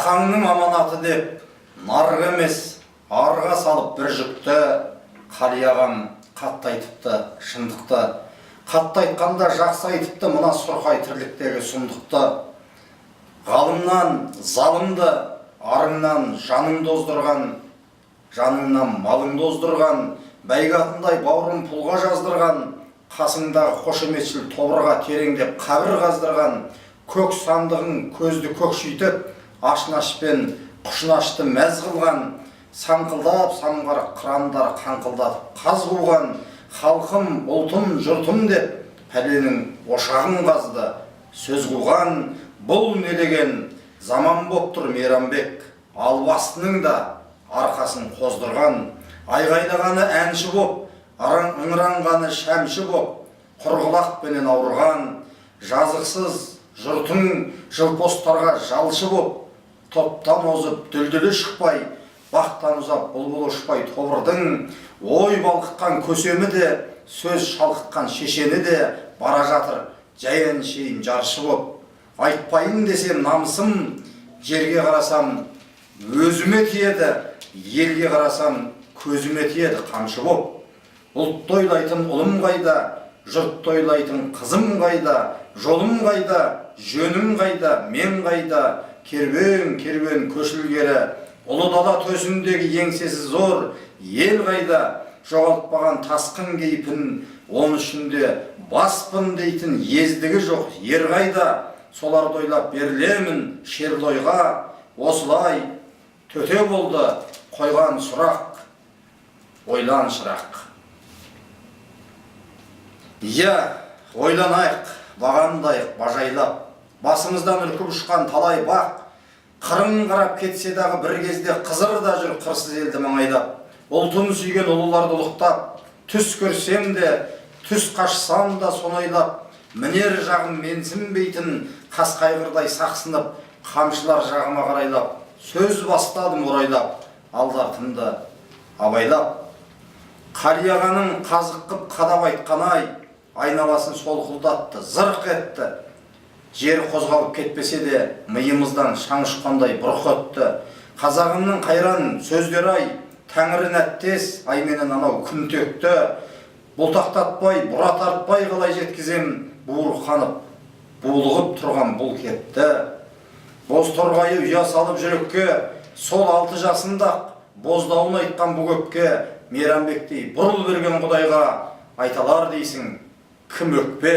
ақаңның аманаты деп нарық емес арға салып бір жүкті. Қалиағам қатты айтыпты шындықты, қатты айтқанда жақсы айтыпты мына сұрқай тірліктегі сұмдықты. Ғалымнан залымды, арыңнан жаныңды оздырған, жаныңнан малыңды оздырған, бәйгатындай бауырын пұлға жаздырған, қасыңдағы қошеметшіл тобырға тереңдеп қабір қаздырған, көк сандығын көзді көкшейтіп, ашынашпен құшынашты мәз қылған, саңқылдап самғар қырандар қаңқылдатып қаз қуған, халқым, ұлтым, жұртым деп пәленің ошағын қазды, сөз қуған. Бұл не деген заман боп тұр Мейрамбек, албастының да арқасын қоздырған, айғайлағаны әнші боп, ыңыранғаны шәмші боп, құрғылақпенен ауырған, жазықсыз жұртың жылпостарға жалшы боп, топтан озып дүлдүлі шықпай, бақтан ұзап бұлбұл ұшпай тобырдың, ой балқытқан көсемі де, сөз шалқытқан шешені де бара жатыр жайын шейін жаршы боп. Айтпайын десем намысым, жерге қарасам өзіме тиеді, елге қарасам көзіме тиеді қамшы боп. Ұлтты ойлайтын ұлым қайда, жұртты ойлайтын қызым қайда, жолым қайда, жөнім қайда, мен қайда, керуен көшілгері, ұлы дала төсіндегі еңсесі зор ел қайда, жоғалтпаған тасқын кейпін, оның ішінде баспын дейтін ездігі жоқ ер қайда. Соларды ойлап берілемін шерлойға, осылай төте болды қойған сұрақ, ойлан шырақ. Иә, ойланайық, бағандайық бажайлап, басымыздан үркіп ұшқан талай бақ, қырын қарап кетсе дағы бір кезде қызыр да жүр қырсыз елді маңайлап. Ұлтын сүйген ұлыларды ұлықтап, түс көрсем де, түс қашсам да сонойлап, мінер жағым менсінбейтін қасқайғырдай сақсынып, қамшылар жағыма қарайлап, сөз бастадым орайлап, алды-артымды абайлап. Қалиағаның қазық қып қадап айтқан-ай, айналасын солқылдатты, зырқ етті. Жер қозғалып кетпесе де, миымыздан шаң ұшқандай бұрқ өтті. Қазағымның қайран сөздері-ай, тәңірін әттес, айменен анау күн төкті. Бұлтақтатпай, бұра тартпай қалай жеткізем, буырқанып, булығып тұрған бұл кетті. Боз торғайы ұя салып жүрекке, сол 6 жасында боздауын айтқан бұл көпке, Мейрамбектей бұрыл берген құдайға айталар дейсің, кім өкпе?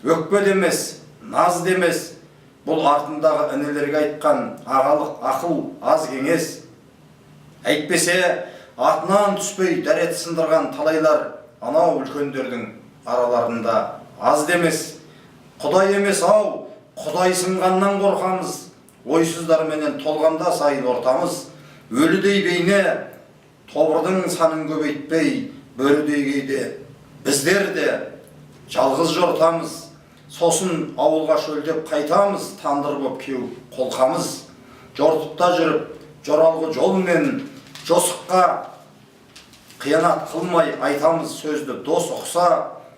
Өкпе демес, наз демес, бұл артындағы інілерге айтқан ағалық ақыл аз кеңес. Әйтпесе, атынан түспей дәрет сындырған талайлар анау үлкендердің араларында аз демес. Құдай емес ау, Құдай сынғаннан қорқамыз, ойсыздарменен толғанда сайын ортамыз. Өлідей бейне, тобырдың санын көбейтпей, бөрідей кейде біздер де жалғыз жортамыз. Сосын ауылға шөлдеп қайтамыз, тандыр боп кеу қолқамыз. Жортыпта жүріп, жоралғы жолмен жосыққа қиянат қылмай айтамыз сөзді дос ұқса.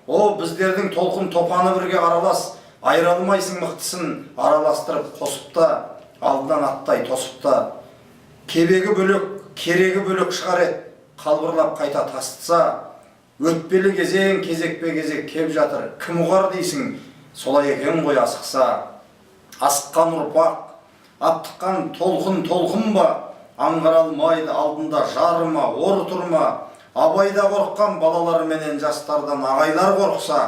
О, біздердің толқын топаны бірге аралас, айралмайсың мықтысын араластырып қосыпта, алдынан аттай тосыпта. Кебегі бөлек, керегі бөлек шығар ет, қалбырлап қайта тастыса. Өтпелі кезең кезекпе-кезек кеп жатыр, кім ұғар дейсің, солай екен ғой асықса. Асыққан ұрпақ, аптыққан толқын ба, аңғаралмайды алдында жарыма, ор тұрма. Абайда қорыққан балаларменен жастардан ағайлар қорықса,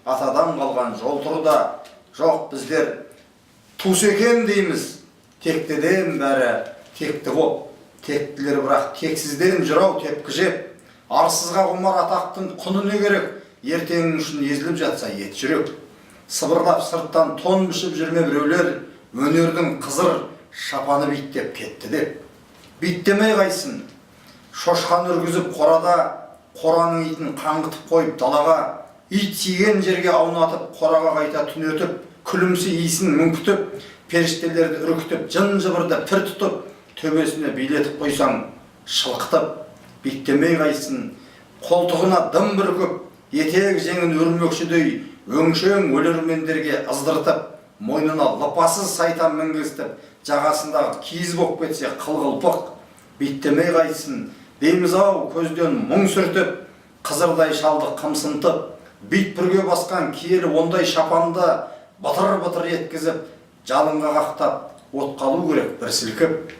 атадан қалған жол тұрда. Жоқ, біздер туыс екен дейміз, тектеден бәрі текті боп. Тектілер бірақ тексізден жырау тепкі жеп. Арсызға құмар атақтың құны не керек, ертеңің үшін езіліп жатса ет жүрек. Сыбырлап сырттан тон мүшіп жүрме біреулер, өнердің қызыр шапаны биттеп кетті деп. Биттемей қайсын, шошқан үргізіп қорада, қораның итін қаңғытып қойып далаға, ит тиген жерге аунатып, қораға қайта түнетіп, күлімсі иісін мүңкітіп, періштелерді үркітіп, жын-жыбырды пір тұтып, төбесіне билетіп қойсаң, шылқытып. Биттемей қайсын, қолтығына дым бүркіп, етек жеңін өрмекшідей, өңшең өлермендерге ыздыртып, мойнына лыпасыз сайтан мінгізтіп, жағасындағы киіз боп кетсе қылғылпық, биттемей қайтсын дейміз-ау көзден мұң сүртіп, қызырдай шалды қымсынтып, бит бүрге басқан киелі ондай шапанды бытыр-бытыр еткізіп, жалынға қақтап, от қалу керек бір сілкіп.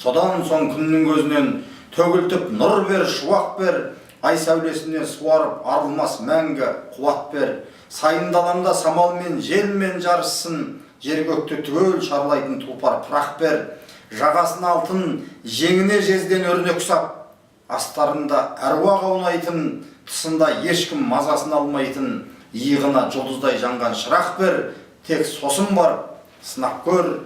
Содан соң күннің көзінен төгілтіп нұр бер, шуақ бер, ай сәулесінен суарып арылмас мәңгі қуат бер. Сайын даламда самалмен, желмен жарыссын, жер көкті түгел шарлайтын тұлпар пырақ бер. Жағасын алтын, жеңіне жезден өрнек сап, астарында әруақ аунайтын, тұсында ешкім мазасын алмайтын, иығына жұлдыздай жанған шырақ бер. Тек сосын барып сынап көр.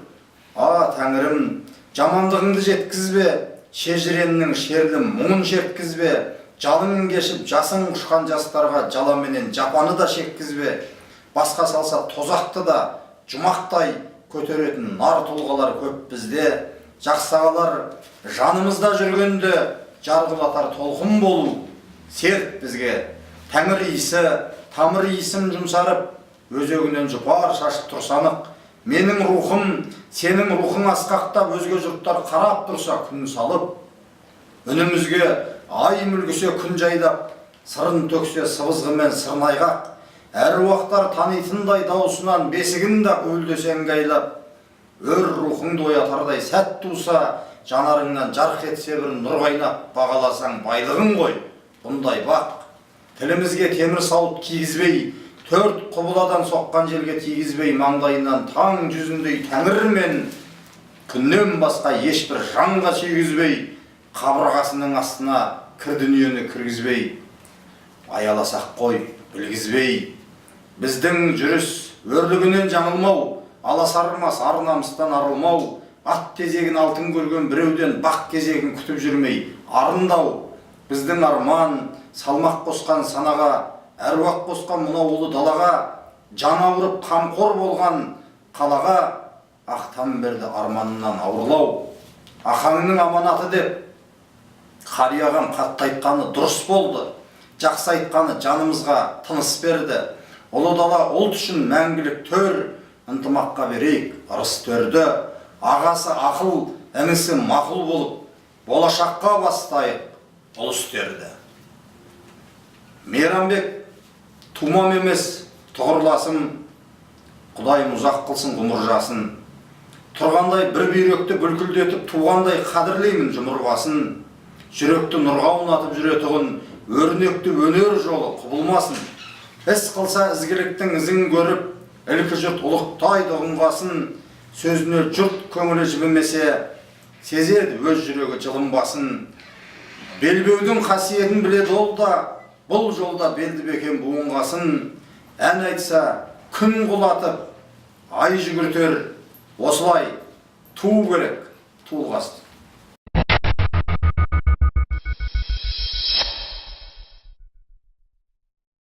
Тәңірім, жамандығыңды жеткізбе, шежіреннің шерлі мұңын шерткізбе, жалын кешіп жасың ұшқан жастарға жаламенен жапаны да шеккізбе. Басқа салса тозақты да жұмақтай көтеретін нар тұлғалар көп бізде. Жақсағалар жанымызда жүргенде жарғылатар толқын болу серт бізге. Тәңір иісі, тамыр иісім жұмсарып, өзегінен жұпар шашып тұрсанық. Менің рухым, сенің рухың асқақтап, өзге жұрттар қарап тұрса күн салып. Үнімізге ай мүлгісе күн жайдап, сырын төксе сыбызғымен сырнайғақ. Әруақтар танитындай даусынан бесігін да өлдесең гайлап. Өр рухыңды оятардай сәт туса, жанарыңнан жарқ етсе бір нұр қайнап, бағаласаң байлығын ғой, бұндай бақ. Тілімізге темір сауыт кигізбей, төрт құбыладан соққан желге тигізбей, маңдайынан таң жүзіндей тәңір мен күннен басқа ешбір жанға шегізбей, қабырғасының астына кір дүниені кіргізбей, аяласақ қой білгізбей. Біздің жүріс өрлігінен жаңылмау, аласармас ар намыстан арылмау, ат тезегін алтын көрген біреуден бақ кезегін күтіп жүрмей арындау. Біздің арман салмақ қосқан санаға, әруақ қосқан мынау ұлы далаға, жан ауырып қамқор болған қалаға, ақтан берді арманынан ауырлау. Ақаңның аманаты деп қарияған қатты айтқаны дұрыс болды, жақсы айтқаны жанымызға тыныс берді. Ұлы дала ұлт үшін мәңгілік төр, ынтымаққа берейік ырыс төрді. Ағасы ақыл, інісі мақұл болып, болашаққа бастайық ұлыс төрді. Мейрамбек тумам емес тұғырласым, Құдайым ұзақ қылсын ғұмыр жасын. Тұрғандай бір бүйректі бүлкілдетіп, туғандай қадірлеймін жұмырғасын. Жүректі нұрға ұнатып жүретұғын, өрнекті өнер жолы құбылмасын. Іс қылса ізгіліктің ізін көріп, ілкі жұрт ұлықтайды ұғынғасын. Сөзіне жұрт көңілі жібімесе, сезеді өз жүрегі жылынбасын. Белбеудің қасиетін біледі ол да, бұл жолда белді бекен буынғасын. Ән айтса күн құлатып, ай жүгіртер, осылай туу керек, туылғасын.